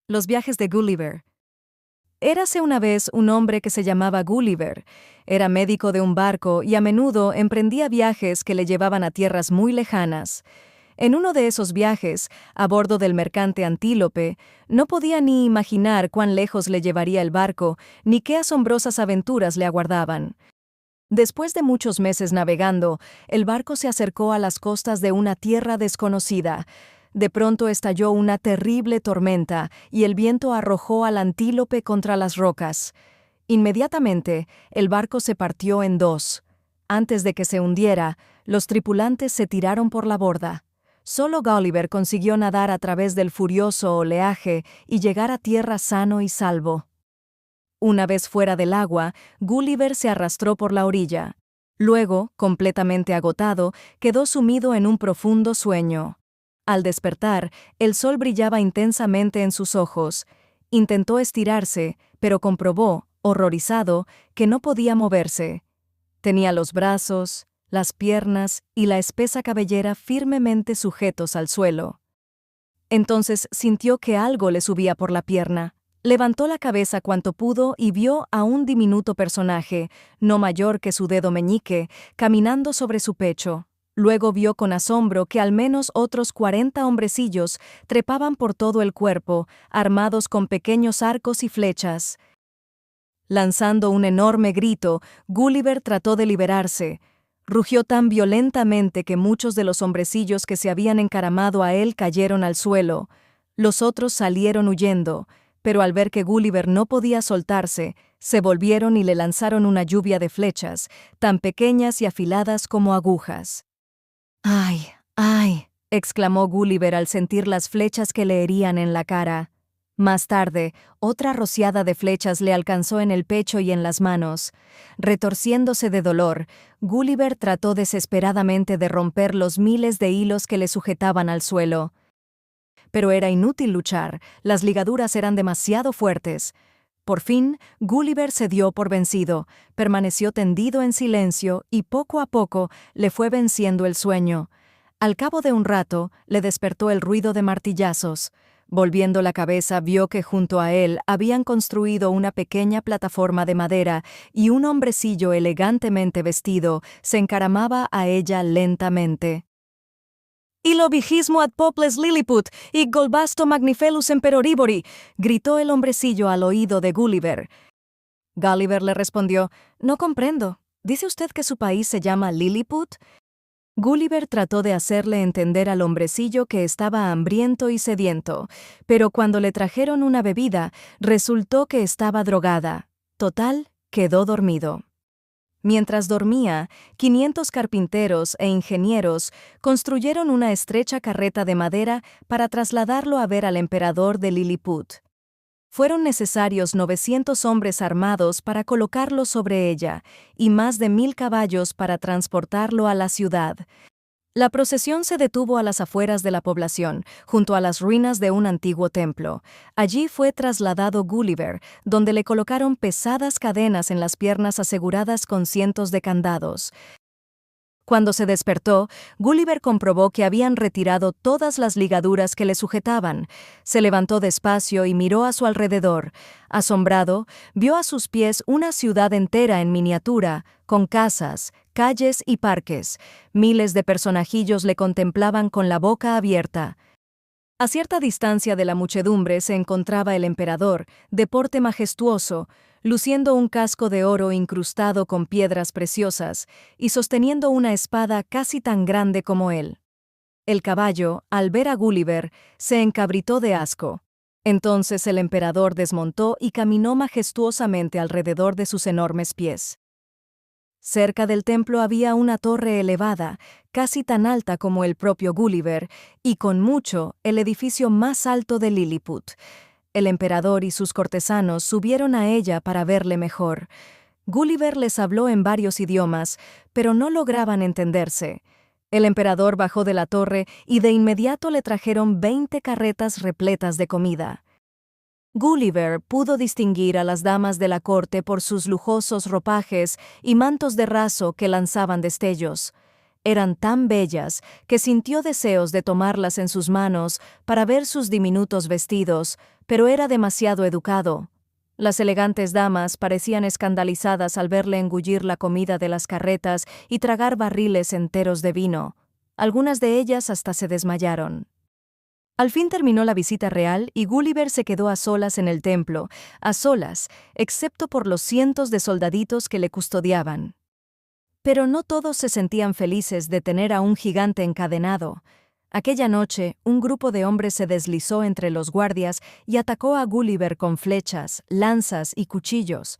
Los viajes de Gulliver. Érase una vez un hombre que se llamaba Gulliver. Era médico de un barco y a menudo emprendía viajes que le llevaban a tierras muy lejanas. En uno de esos viajes, a bordo del mercante Antílope, no podía ni imaginar cuán lejos le llevaría el barco, ni qué asombrosas aventuras le aguardaban. Después de muchos meses navegando, el barco se acercó a las costas de una tierra desconocida. De pronto estalló una terrible tormenta y el viento arrojó al antílope contra las rocas. Inmediatamente, el barco se partió en dos. Antes de que se hundiera, los tripulantes se tiraron por la borda. Solo Gulliver consiguió nadar a través del furioso oleaje y llegar a tierra sano y salvo. Una vez fuera del agua, Gulliver se arrastró por la orilla. Luego, completamente agotado, quedó sumido en un profundo sueño. Al despertar, el sol brillaba intensamente en sus ojos. Intentó estirarse, pero comprobó, horrorizado, que no podía moverse. Tenía los brazos, las piernas y la espesa cabellera firmemente sujetos al suelo. Entonces sintió que algo le subía por la pierna. Levantó la cabeza cuanto pudo y vio a un diminuto personaje, no mayor que su dedo meñique, caminando sobre su pecho. Luego vio con asombro que al menos otros 40 hombrecillos trepaban por todo el cuerpo, armados con pequeños arcos y flechas. Lanzando un enorme grito, Gulliver trató de liberarse. Rugió tan violentamente que muchos de los hombrecillos que se habían encaramado a él cayeron al suelo. Los otros salieron huyendo, pero al ver que Gulliver no podía soltarse, se volvieron y le lanzaron una lluvia de flechas, tan pequeñas y afiladas como agujas. ¡Ay, ay!, exclamó Gulliver al sentir las flechas que le herían en la cara. Más tarde, otra rociada de flechas le alcanzó en el pecho y en las manos. Retorciéndose de dolor, Gulliver trató desesperadamente de romper los miles de hilos que le sujetaban al suelo. Pero era inútil luchar, las ligaduras eran demasiado fuertes. Por fin, Gulliver se dio por vencido, permaneció tendido en silencio y poco a poco le fue venciendo el sueño. Al cabo de un rato, le despertó el ruido de martillazos. Volviendo la cabeza, vio que junto a él habían construido una pequeña plataforma de madera y un hombrecillo elegantemente vestido se encaramaba a ella lentamente. «Ilo vigismo ad poples Lilliput, y golbasto magnifelus emperoribori», gritó el hombrecillo al oído de Gulliver. Gulliver le respondió: «No comprendo. ¿Dice usted que su país se llama Lilliput?» Gulliver trató de hacerle entender al hombrecillo que estaba hambriento y sediento, pero cuando le trajeron una bebida, resultó que estaba drogada. Total, quedó dormido. Mientras dormía, 500 carpinteros e ingenieros construyeron una estrecha carreta de madera para trasladarlo a ver al emperador de Lilliput. Fueron necesarios 900 hombres armados para colocarlo sobre ella y más de 1000 caballos para transportarlo a la ciudad. La procesión se detuvo a las afueras de la población, junto a las ruinas de un antiguo templo. Allí fue trasladado Gulliver, donde le colocaron pesadas cadenas en las piernas aseguradas con cientos de candados. Cuando se despertó, Gulliver comprobó que habían retirado todas las ligaduras que le sujetaban. Se levantó despacio y miró a su alrededor. Asombrado, vio a sus pies una ciudad entera en miniatura, con casas, calles y parques. Miles de personajillos le contemplaban con la boca abierta. A cierta distancia de la muchedumbre se encontraba el emperador, de porte majestuoso, luciendo un casco de oro incrustado con piedras preciosas y sosteniendo una espada casi tan grande como él. El caballo, al ver a Gulliver, se encabritó de asco. Entonces el emperador desmontó y caminó majestuosamente alrededor de sus enormes pies. Cerca del templo había una torre elevada, casi tan alta como el propio Gulliver, y con mucho el edificio más alto de Lilliput. El emperador y sus cortesanos subieron a ella para verle mejor. Gulliver les habló en varios idiomas, pero no lograban entenderse. El emperador bajó de la torre y de inmediato le trajeron 20 carretas repletas de comida. Gulliver pudo distinguir a las damas de la corte por sus lujosos ropajes y mantos de raso que lanzaban destellos. Eran tan bellas que sintió deseos de tomarlas en sus manos para ver sus diminutos vestidos, pero era demasiado educado. Las elegantes damas parecían escandalizadas al verle engullir la comida de las carretas y tragar barriles enteros de vino. Algunas de ellas hasta se desmayaron. Al fin terminó la visita real y Gulliver se quedó a solas en el templo, a solas, excepto por los cientos de soldaditos que le custodiaban. Pero no todos se sentían felices de tener a un gigante encadenado. Aquella noche, un grupo de hombres se deslizó entre los guardias y atacó a Gulliver con flechas, lanzas y cuchillos.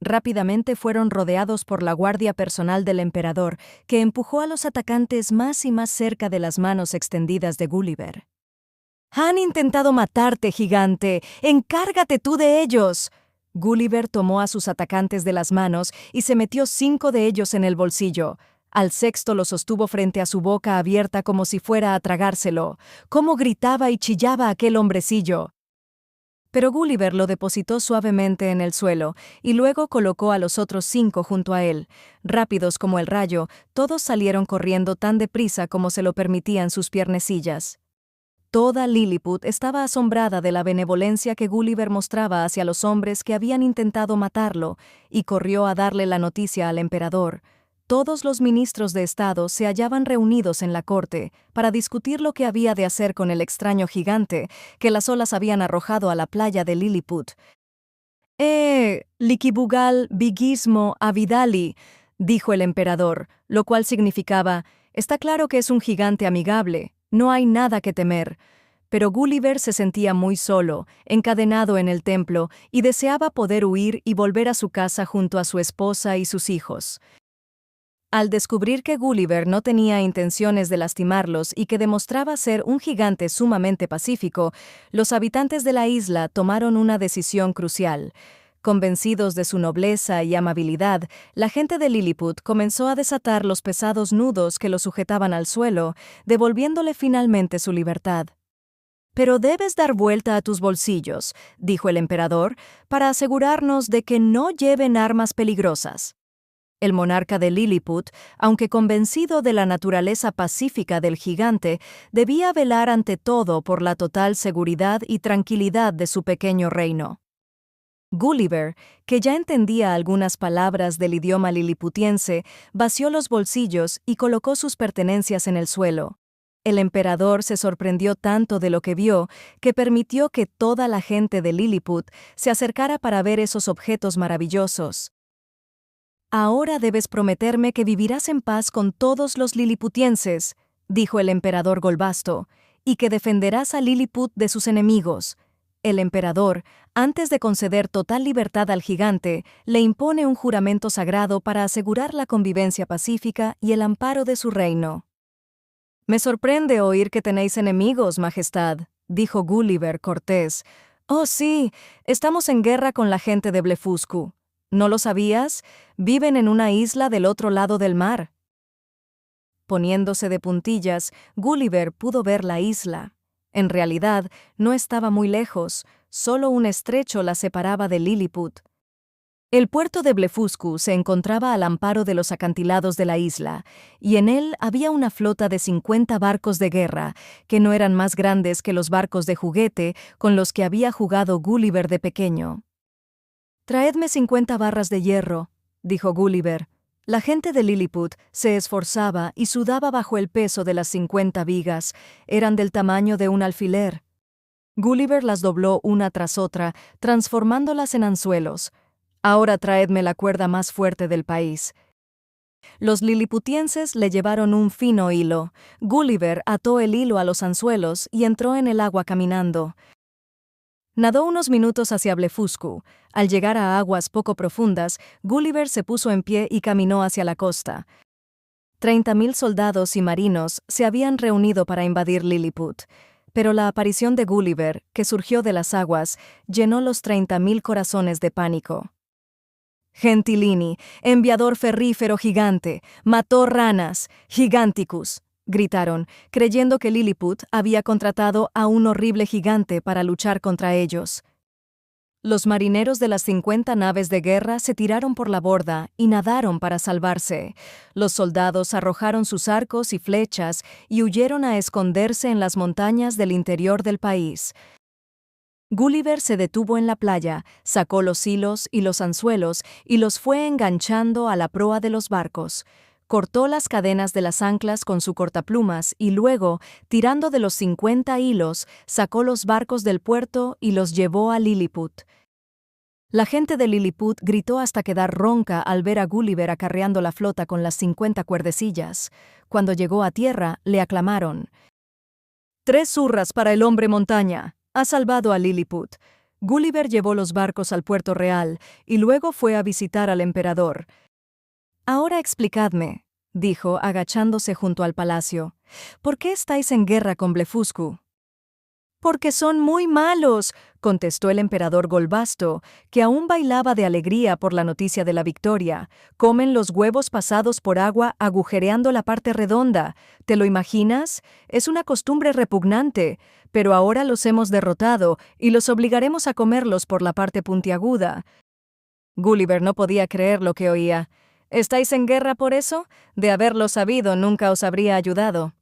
Rápidamente fueron rodeados por la guardia personal del emperador, que empujó a los atacantes más y más cerca de las manos extendidas de Gulliver. «Han intentado matarte, gigante. ¡Encárgate tú de ellos!». Gulliver tomó a sus atacantes de las manos y se metió 5 de ellos en el bolsillo. Al sexto lo sostuvo frente a su boca abierta como si fuera a tragárselo. ¡Cómo gritaba y chillaba aquel hombrecillo! Pero Gulliver lo depositó suavemente en el suelo y luego colocó a los otros 5 junto a él. Rápidos como el rayo, todos salieron corriendo tan deprisa como se lo permitían sus piernecillas. Toda Lilliput estaba asombrada de la benevolencia que Gulliver mostraba hacia los hombres que habían intentado matarlo, y corrió a darle la noticia al emperador. Todos los ministros de Estado se hallaban reunidos en la corte para discutir lo que había de hacer con el extraño gigante que las olas habían arrojado a la playa de Lilliput. Liquibugal bigismo avidali», dijo el emperador, lo cual significaba: «Está claro que es un gigante amigable, no hay nada que temer». Pero Gulliver se sentía muy solo, encadenado en el templo, y deseaba poder huir y volver a su casa junto a su esposa y sus hijos. Al descubrir que Gulliver no tenía intenciones de lastimarlos y que demostraba ser un gigante sumamente pacífico, los habitantes de la isla tomaron una decisión crucial. Convencidos de su nobleza y amabilidad, la gente de Lilliput comenzó a desatar los pesados nudos que lo sujetaban al suelo, devolviéndole finalmente su libertad. «Pero debes dar vuelta a tus bolsillos», dijo el emperador, «para asegurarnos de que no lleven armas peligrosas». El monarca de Lilliput, aunque convencido de la naturaleza pacífica del gigante, debía velar ante todo por la total seguridad y tranquilidad de su pequeño reino. Gulliver, que ya entendía algunas palabras del idioma liliputiense, vació los bolsillos y colocó sus pertenencias en el suelo. El emperador se sorprendió tanto de lo que vio que permitió que toda la gente de Lilliput se acercara para ver esos objetos maravillosos. «Ahora debes prometerme que vivirás en paz con todos los liliputienses», dijo el emperador Golbasto, «y que defenderás a Lilliput de sus enemigos». El emperador, antes de conceder total libertad al gigante, le impone un juramento sagrado para asegurar la convivencia pacífica y el amparo de su reino. «Me sorprende oír que tenéis enemigos, Majestad», dijo Gulliver cortés. «Oh, sí, estamos en guerra con la gente de Blefuscu. ¿No lo sabías? Viven en una isla del otro lado del mar». Poniéndose de puntillas, Gulliver pudo ver la isla. En realidad, no estaba muy lejos, solo un estrecho la separaba de Lilliput. El puerto de Blefuscu se encontraba al amparo de los acantilados de la isla, y en él había una flota de 50 barcos de guerra, que no eran más grandes que los barcos de juguete con los que había jugado Gulliver de pequeño. «Traedme 50 barras de hierro», dijo Gulliver. La gente de Lilliput se esforzaba y sudaba bajo el peso de las 50 vigas. Eran del tamaño de un alfiler. Gulliver las dobló una tras otra, transformándolas en anzuelos. «Ahora traedme la cuerda más fuerte del país». Los liliputienses le llevaron un fino hilo. Gulliver ató el hilo a los anzuelos y entró en el agua caminando. Nadó unos minutos hacia Blefuscu. Al llegar a aguas poco profundas, Gulliver se puso en pie y caminó hacia la costa. 30.000 soldados y marinos se habían reunido para invadir Lilliput, pero la aparición de Gulliver, que surgió de las aguas, llenó los 30.000 corazones de pánico. «Gentilini, enviador ferrífero gigante, mató ranas, Giganticus», gritaron, creyendo que Lilliput había contratado a un horrible gigante para luchar contra ellos. Los marineros de las 50 naves de guerra se tiraron por la borda y nadaron para salvarse. Los soldados arrojaron sus arcos y flechas y huyeron a esconderse en las montañas del interior del país. Gulliver se detuvo en la playa, sacó los hilos y los anzuelos y los fue enganchando a la proa de los barcos. Cortó las cadenas de las anclas con su cortaplumas y luego, tirando de los 50 hilos, sacó los barcos del puerto y los llevó a Lilliput. La gente de Lilliput gritó hasta quedar ronca al ver a Gulliver acarreando la flota con las 50 cuerdecillas. Cuando llegó a tierra, le aclamaron: «¡3 zurras para el hombre montaña! Ha salvado a Lilliput». Gulliver llevó los barcos al puerto real y luego fue a visitar al emperador. «Ahora explicadme», dijo, agachándose junto al palacio, «¿por qué estáis en guerra con Blefuscu?» «Porque son muy malos», contestó el emperador Golbasto, que aún bailaba de alegría por la noticia de la victoria. «Comen los huevos pasados por agua agujereando la parte redonda. ¿Te lo imaginas? Es una costumbre repugnante, pero ahora los hemos derrotado y los obligaremos a comerlos por la parte puntiaguda». Gulliver no podía creer lo que oía. «¿Estáis en guerra por eso? De haberlo sabido, nunca os habría ayudado».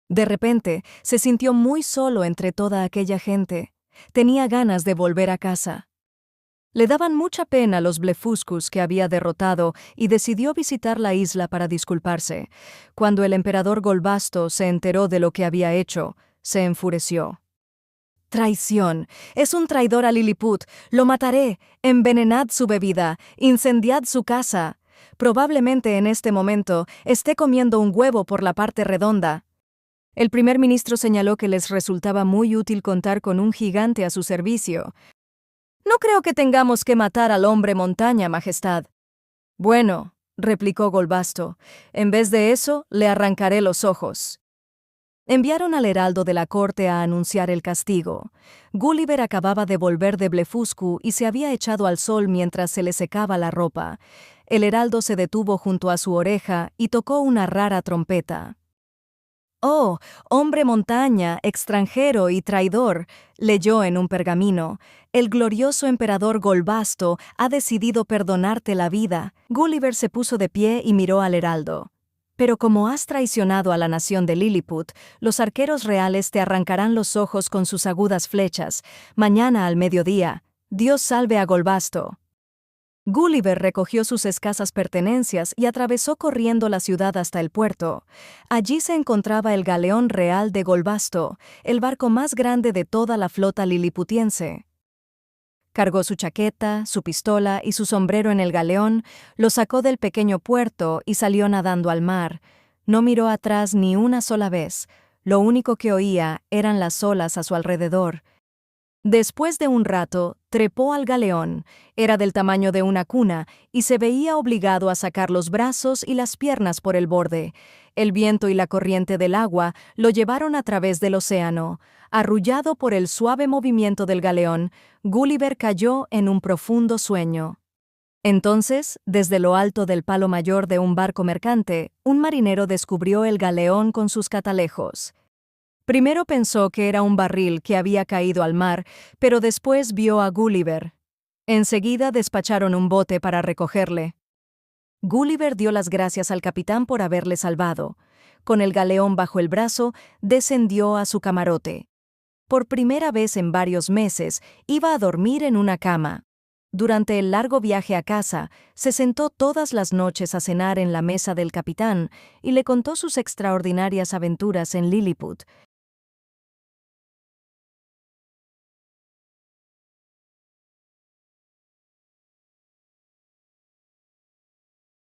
De repente, se sintió muy solo entre toda aquella gente. Tenía ganas de volver a casa. Le daban mucha pena los Blefuscus que había derrotado y decidió visitar la isla para disculparse. Cuando el emperador Golbasto se enteró de lo que había hecho, se enfureció. «¡Traición! ¡Es un traidor a Lilliput! ¡Lo mataré! ¡Envenenad su bebida! ¡Incendiad su casa! Probablemente en este momento esté comiendo un huevo por la parte redonda». El primer ministro señaló que les resultaba muy útil contar con un gigante a su servicio. «No creo que tengamos que matar al hombre montaña, Majestad». «Bueno», replicó Golbasto, «en vez de eso, le arrancaré los ojos». Enviaron al heraldo de la corte a anunciar el castigo. Gulliver acababa de volver de Blefuscu y se había echado al sol mientras se le secaba la ropa. El heraldo se detuvo junto a su oreja y tocó una rara trompeta. «Oh, hombre montaña, extranjero y traidor», leyó en un pergamino, «el glorioso emperador Golbasto ha decidido perdonarte la vida». Gulliver se puso de pie y miró al heraldo. «Pero como has traicionado a la nación de Lilliput, los arqueros reales te arrancarán los ojos con sus agudas flechas. Mañana al mediodía. Dios salve a Golbasto». Gulliver recogió sus escasas pertenencias y atravesó corriendo la ciudad hasta el puerto. Allí se encontraba el galeón real de Golbasto, el barco más grande de toda la flota liliputiense. Cargó su chaqueta, su pistola y su sombrero en el galeón, lo sacó del pequeño puerto y salió nadando al mar. No miró atrás ni una sola vez. Lo único que oía eran las olas a su alrededor. Después de un rato, trepó al galeón. Era del tamaño de una cuna y se veía obligado a sacar los brazos y las piernas por el borde. El viento y la corriente del agua lo llevaron a través del océano. Arrullado por el suave movimiento del galeón, Gulliver cayó en un profundo sueño. Entonces, desde lo alto del palo mayor de un barco mercante, un marinero descubrió el galeón con sus catalejos. Primero pensó que era un barril que había caído al mar, pero después vio a Gulliver. Enseguida despacharon un bote para recogerle. Gulliver dio las gracias al capitán por haberle salvado. Con el galeón bajo el brazo, descendió a su camarote. Por primera vez en varios meses, iba a dormir en una cama. Durante el largo viaje a casa, se sentó todas las noches a cenar en la mesa del capitán y le contó sus extraordinarias aventuras en Lilliput.